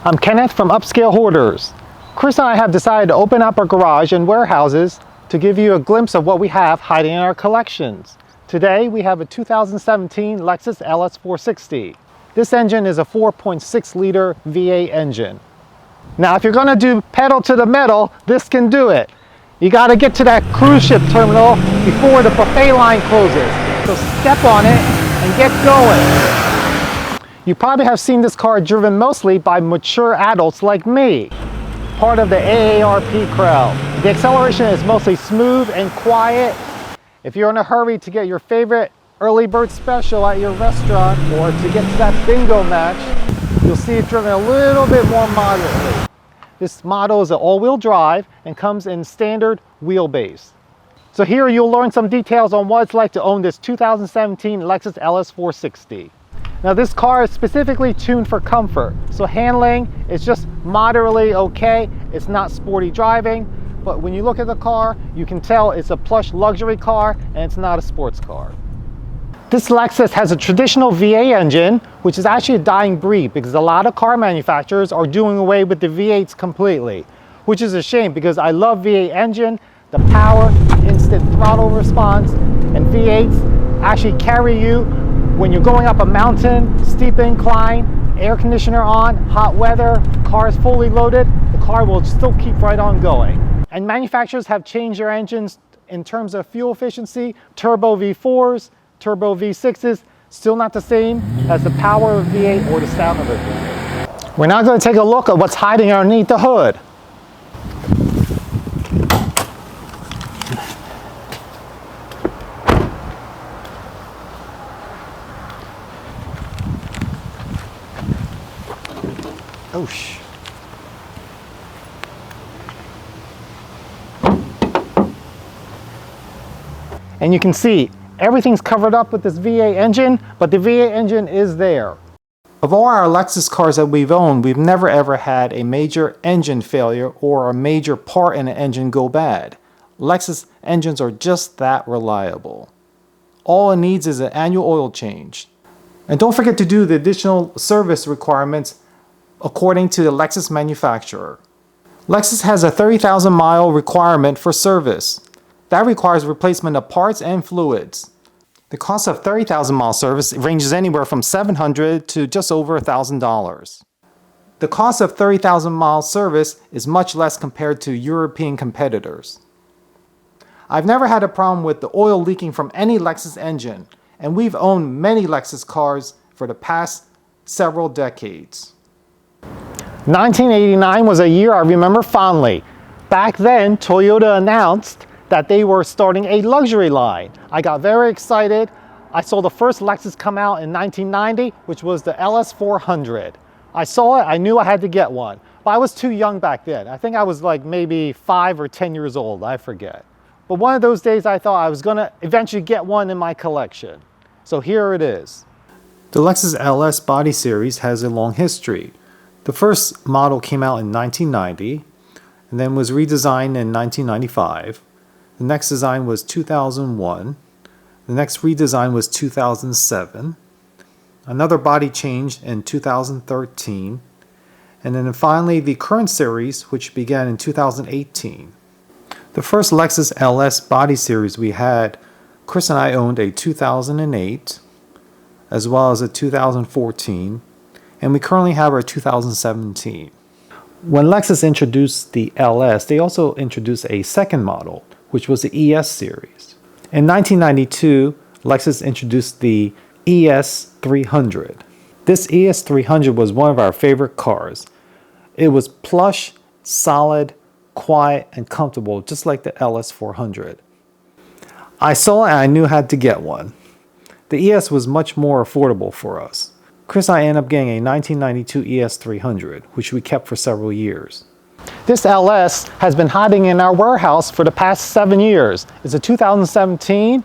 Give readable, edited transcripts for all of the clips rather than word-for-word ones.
I'm Kenneth from Upscale Hoarders. Chris and I have decided to open up our garage and warehouses to give you a glimpse of what we have hiding in our collections. Today we have a 2017 Lexus LS460. This engine is a 4.6 liter V8 engine. Now if you're going to do pedal to the metal, this can do it. You got to get to that cruise ship terminal before the buffet line closes. So step on it and get going. You probably have seen this car driven mostly by mature adults like me, part of the AARP crowd. The acceleration is mostly smooth and quiet. If you're in a hurry to get your favorite early bird special at your restaurant or to get to that bingo match, you'll see it driven a little bit more moderately. This model is an all-wheel drive and comes in standard wheelbase. So here you'll learn some details on what it's like to own this 2017 Lexus LS460. Now this car is specifically tuned for comfort, so handling is just moderately okay. It's not sporty driving, but when you look at the car, you can tell it's a plush luxury car and it's not a sports car. This Lexus has a traditional V8 engine, which is actually a dying breed because a lot of car manufacturers are doing away with the V8s completely, which is a shame because I love V8 engine, the power, instant throttle response, and V8s actually carry you when you're going up a mountain, steep incline, air conditioner on, hot weather, car is fully loaded, the car will still keep right on going. And manufacturers have changed their engines in terms of fuel efficiency. Turbo V4s, turbo V6s, still not the same as the power of V8 or the sound of a V8. We're now going to take a look at what's hiding underneath the hood. Oosh. And you can see everything's covered up with this V8 engine, but the V8 engine is there. Of all our Lexus cars that we've owned, we've never ever had a major engine failure or a major part in an engine go bad. Lexus engines are just that reliable. All it needs is an annual oil change. And don't forget to do the additional service requirements according to the Lexus manufacturer. Lexus has a 30,000 mile requirement for service. That requires replacement of parts and fluids. The cost of 30,000 mile service ranges anywhere from $700 to just over $1,000. The cost of 30,000 mile service is much less compared to European competitors. I've never had a problem with the oil leaking from any Lexus engine, and we've owned many Lexus cars for the past several decades. 1989 was a year I remember fondly. Back then, Toyota announced that they were starting a luxury line. I got very excited. I saw the first Lexus come out in 1990, which was the LS400. I saw it, I knew I had to get one, but I was too young back then. I think I was like maybe 5 or 10 years old, I forget. But one of those days I thought I was gonna eventually get one in my collection. So here it is. The Lexus LS body series has a long history. The first model came out in 1990 and then was redesigned in 1995. The next design was 2001. The next redesign was 2007. Another body change in 2013. And then finally the current series, which began in 2018. The first Lexus LS body series we had, Chris and I owned a 2008 as well as a 2014. And we currently have our 2017. When Lexus introduced the LS, they also introduced a second model, which was the ES series. In 1992, Lexus introduced the ES300. This ES300 was one of our favorite cars. It was plush, solid, quiet, and comfortable, just like the LS400. I saw it and I knew I had to get one. The ES was much more affordable for us. Chris and I ended up getting a 1992 ES300, which we kept for several years. This LS has been hiding in our warehouse for the past 7 years. It's a 2017,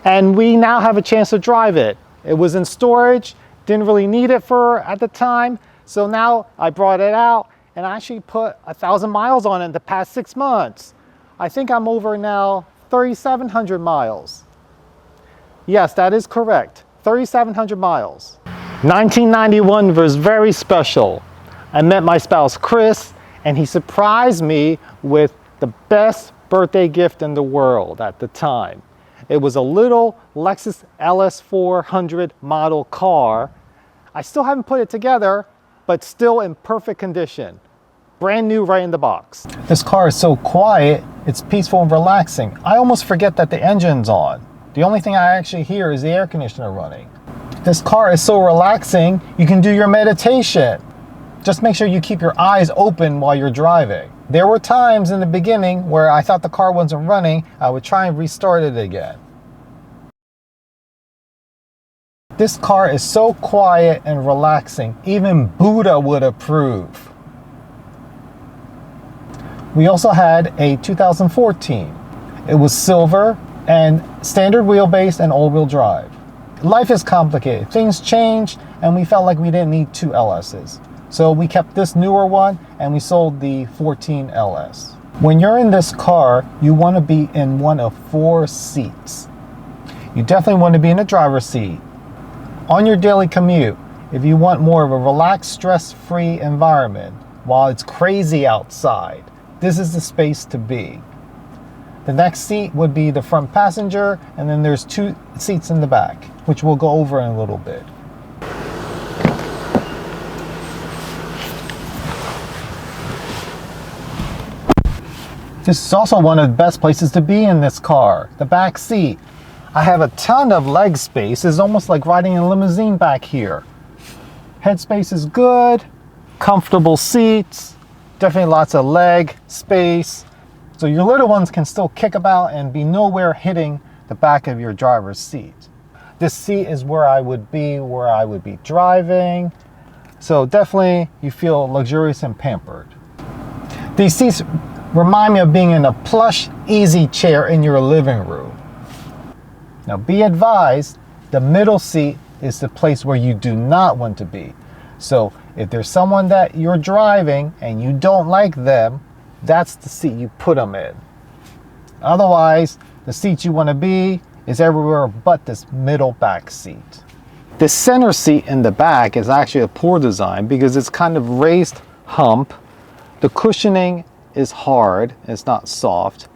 and we now have a chance to drive it. It was in storage, didn't really need it at the time, so now I brought it out and I actually put 1,000 miles on it in the past 6 months. I think I'm over now 3,700 miles. Yes, that is correct, 3,700 miles. 1991 was very special. I met my spouse Chris, and he surprised me with the best birthday gift in the world at the time. It was a little Lexus LS460 model car. I still haven't put it together, but still in perfect condition. Brand new right in the box. This car is so quiet, it's peaceful and relaxing. I almost forget that the engine's on. The only thing I actually hear is the air conditioner running. This car is so relaxing, you can do your meditation. Just make sure you keep your eyes open while you're driving. There were times in the beginning where I thought the car wasn't running, I would try and restart it again. This car is so quiet and relaxing, even Buddha would approve. We also had a 2014. It was silver and standard wheelbase and all-wheel drive. Life is complicated. Things change, and we felt like we didn't need two LSs. So we kept this newer one, and we sold the 14 LS. When you're in this car, you want to be in one of 4 seats. You definitely want to be in the driver's seat. On your daily commute, if you want more of a relaxed, stress-free environment while it's crazy outside, this is the space to be. The next seat would be the front passenger, and then there's 2 seats in the back, which we'll go over in a little bit. This is also one of the best places to be in this car, the back seat. I have a ton of leg space. It's almost like riding a limousine back here. Headspace is good, comfortable seats, definitely lots of leg space. So your little ones can still kick about and be nowhere hitting the back of your driver's seat. This seat is where I would be driving. So definitely you feel luxurious and pampered. These seats remind me of being in a plush, easy chair in your living room. Now be advised, the middle seat is the place where you do not want to be. So if there's someone that you're driving and you don't like them, that's the seat you put them in. Otherwise, the seat you want to be is everywhere but this middle back seat. The center seat in the back is actually a poor design because it's kind of raised hump. The cushioning is hard, it's not soft,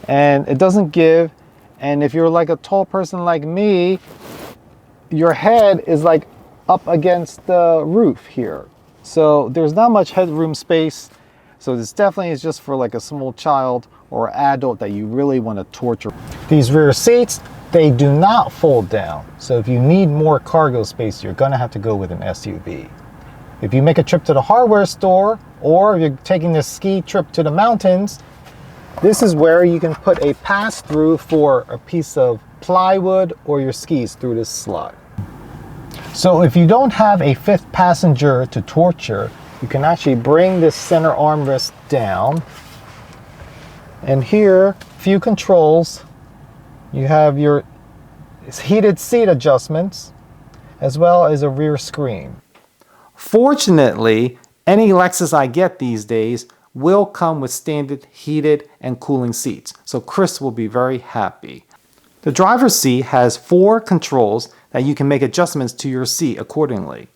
and it doesn't give. And if you're like a tall person like me, your head is like up against the roof here. So there's not much headroom space. So this definitely is just for like a small child or adult that you really want to torture. These rear seats, they do not fold down. So if you need more cargo space, you're gonna have to go with an SUV. If you make a trip to the hardware store, or if you're taking this ski trip to the mountains, this is where you can put a pass-through for a piece of plywood or your skis through this slot. So if you don't have a 5th passenger to torture, you can actually bring this center armrest down. And here, few controls. You have your heated seat adjustments, as well as a rear screen. Fortunately, any Lexus I get these days will come with standard heated and cooling seats, so Chris will be very happy. The driver's seat has 4 controls that you can make adjustments to your seat accordingly.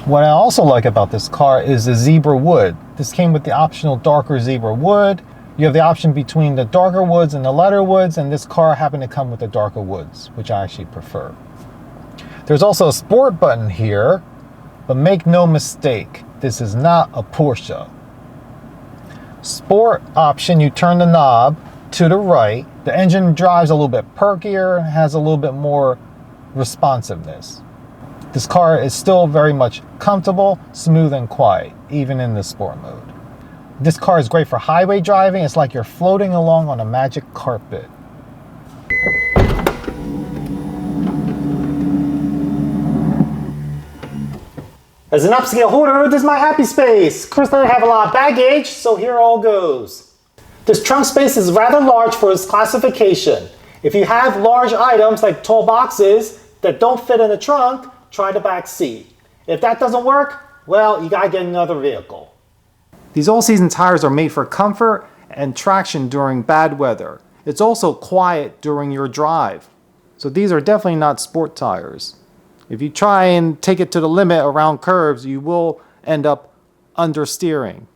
What I also like about this car is the zebra wood. This came with the optional darker zebra wood. You have the option between the darker woods and the lighter woods, and this car happened to come with the darker woods, which I actually prefer. There's also a sport button here, but make no mistake, this is not a Porsche. Sport option, you turn the knob to the right. The engine drives a little bit perkier, has a little bit more responsiveness. This car is still very much comfortable, smooth, and quiet, even in the sport mode. This car is great for highway driving. It's like you're floating along on a magic carpet. As an upscale hoarder, this is my happy space. Chris and I have a lot of baggage, so here all goes. This trunk space is rather large for its classification. If you have large items like tall boxes that don't fit in the trunk, try the back seat. If that doesn't work, well, you gotta get another vehicle. These all-season tires are made for comfort and traction during bad weather. It's also quiet during your drive. So these are definitely not sport tires. If you try and take it to the limit around curves, you will end up understeering.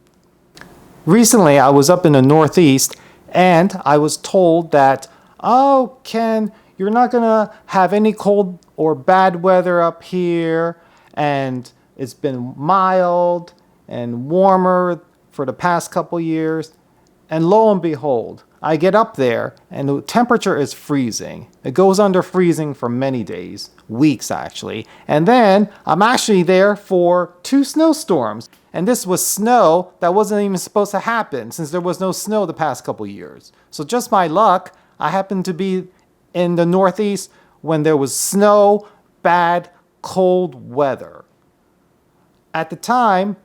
Recently, I was up in the Northeast and I was told that, oh, Ken, you're not gonna have any cold or bad weather up here, and it's been mild and warmer for the past couple years. And lo and behold, I get up there and the temperature is freezing. It goes under freezing for many days, weeks actually. And then I'm actually there for 2 snowstorms. And this was snow that wasn't even supposed to happen since there was no snow the past couple years. So just my luck, I happened to be in the Northeast when there was snow, bad, cold weather. At the time,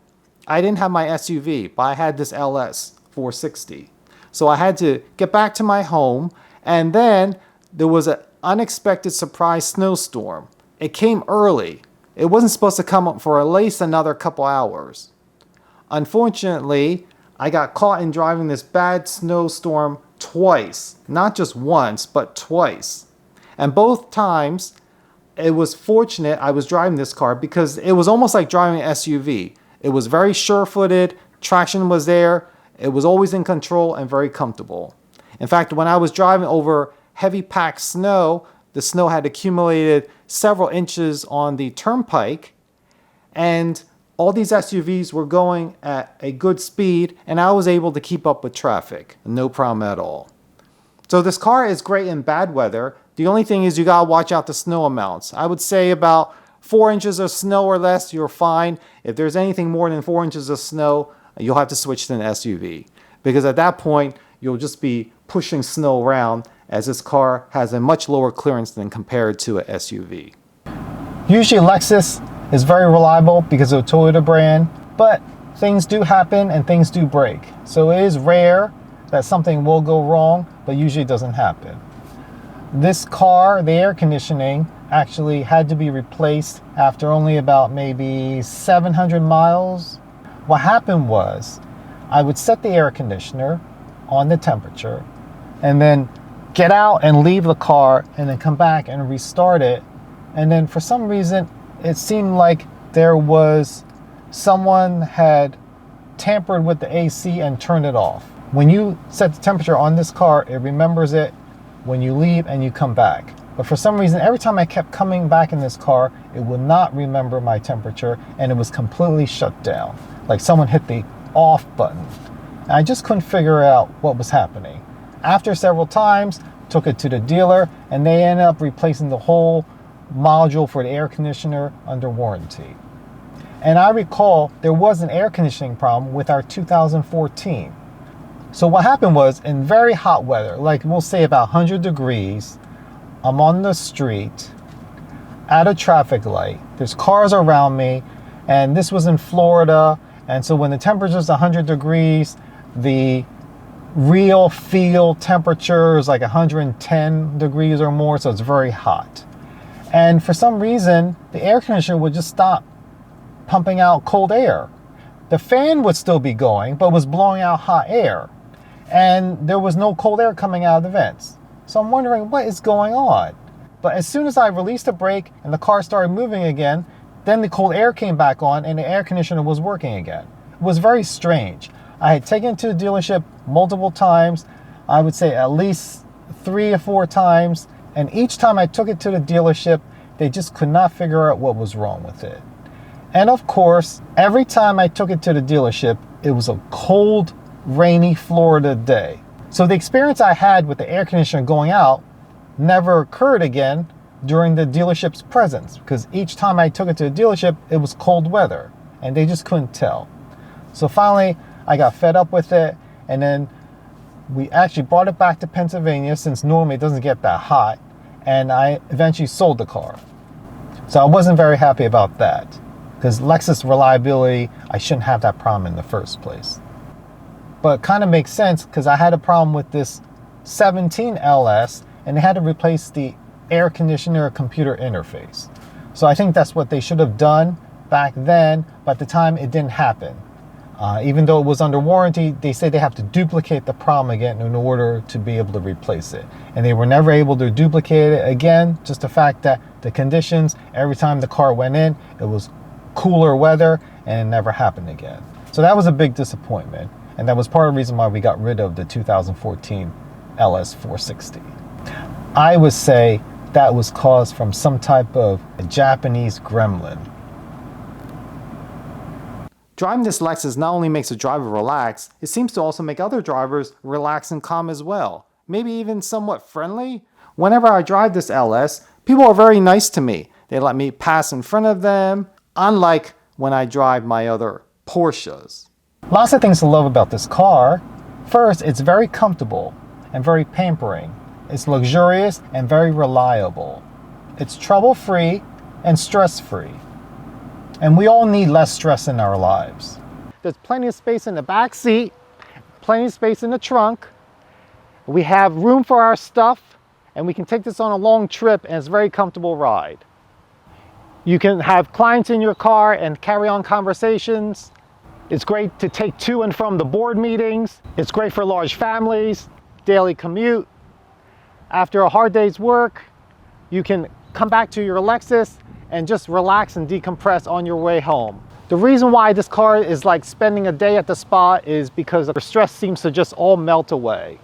I didn't have my SUV, but I had this LS460. So I had to get back to my home, and then there was an unexpected surprise snowstorm. It came early. It wasn't supposed to come up for at least another couple hours. Unfortunately, I got caught in driving this bad snowstorm twice. Not just once, but twice. And both times, it was fortunate I was driving this car because it was almost like driving an SUV. It was very sure-footed, traction was there, it was always in control and very comfortable. In fact, when I was driving over heavy packed snow, the snow had accumulated several inches on the turnpike, and all these SUVs were going at a good speed, and I was able to keep up with traffic, no problem at all. So this car is great in bad weather. The only thing is you gotta watch out the snow amounts. I would say about 4 inches of snow or less, you're fine. If there's anything more than 4 inches of snow, you'll have to switch to an SUV. Because at that point, you'll just be pushing snow around, as this car has a much lower clearance than compared to an SUV. Usually Lexus is very reliable because of the Toyota brand, but things do happen and things do break. So it is rare that something will go wrong, but usually it doesn't happen. This car, the air conditioning, actually had to be replaced after only about maybe 700 miles. What happened was, I would set the air conditioner on the temperature and then get out and leave the car and then come back and restart it. And then for some reason, it seemed like there was someone had tampered with the AC and turned it off. When you set the temperature on this car, it remembers it when you leave and you come back. But for some reason, every time I kept coming back in this car, it would not remember my temperature and it was completely shut down. Like someone hit the off button. And I just couldn't figure out what was happening. After several times, took it to the dealer and they ended up replacing the whole module for the air conditioner under warranty. And I recall there was an air conditioning problem with our 2014. So what happened was, in very hot weather, like we'll say about 100 degrees, I'm on the street at a traffic light, there's cars around me, and this was in Florida, and so when the temperature is 100 degrees, the real field temperature is like 110 degrees or more, so it's very hot. And for some reason, the air conditioner would just stop pumping out cold air. The fan would still be going, but was blowing out hot air. And there was no cold air coming out of the vents. So I'm wondering what is going on. But as soon as I released the brake and the car started moving again, then the cold air came back on and the air conditioner was working again. It was very strange. I had taken it to the dealership multiple times, I would say at least 3 or 4 times, and each time I took it to the dealership, they just could not figure out what was wrong with it. And of course, every time I took it to the dealership, it was a cold, rainy Florida day. So the experience I had with the air conditioner going out never occurred again during the dealership's presence, because each time I took it to the dealership, it was cold weather, and they just couldn't tell. So finally, I got fed up with it, and then we actually brought it back to Pennsylvania, since normally it doesn't get that hot, and I eventually sold the car. So I wasn't very happy about that, because Lexus reliability, I shouldn't have that problem in the first place. But it kind of makes sense, because I had a problem with this 17 LS, and they had to replace the air conditioner computer interface. So I think that's what they should have done back then, but at the time it didn't happen. Even though it was under warranty, they say they have to duplicate the problem again in order to be able to replace it. And they were never able to duplicate it again, just the fact that the conditions, every time the car went in, it was cooler weather, and it never happened again. So that was a big disappointment. And that was part of the reason why we got rid of the 2014 LS460. I would say that was caused from some type of a Japanese gremlin. Driving this Lexus not only makes the driver relax, it seems to also make other drivers relax and calm as well. Maybe even somewhat friendly. Whenever I drive this LS, people are very nice to me. They let me pass in front of them, unlike when I drive my other Porsches. Lots of things to love about this car. First, it's very comfortable and very pampering. It's luxurious and very reliable. It's trouble-free and stress-free. And we all need less stress in our lives. There's plenty of space in the back seat, plenty of space in the trunk. We have room for our stuff, and we can take this on a long trip, and it's a very comfortable ride. You can have clients in your car and carry on conversations. It's great to take to and from the board meetings. It's great for large families, daily commute. After a hard day's work, you can come back to your Lexus and just relax and decompress on your way home. The reason why this car is like spending a day at the spa is because the stress seems to just all melt away.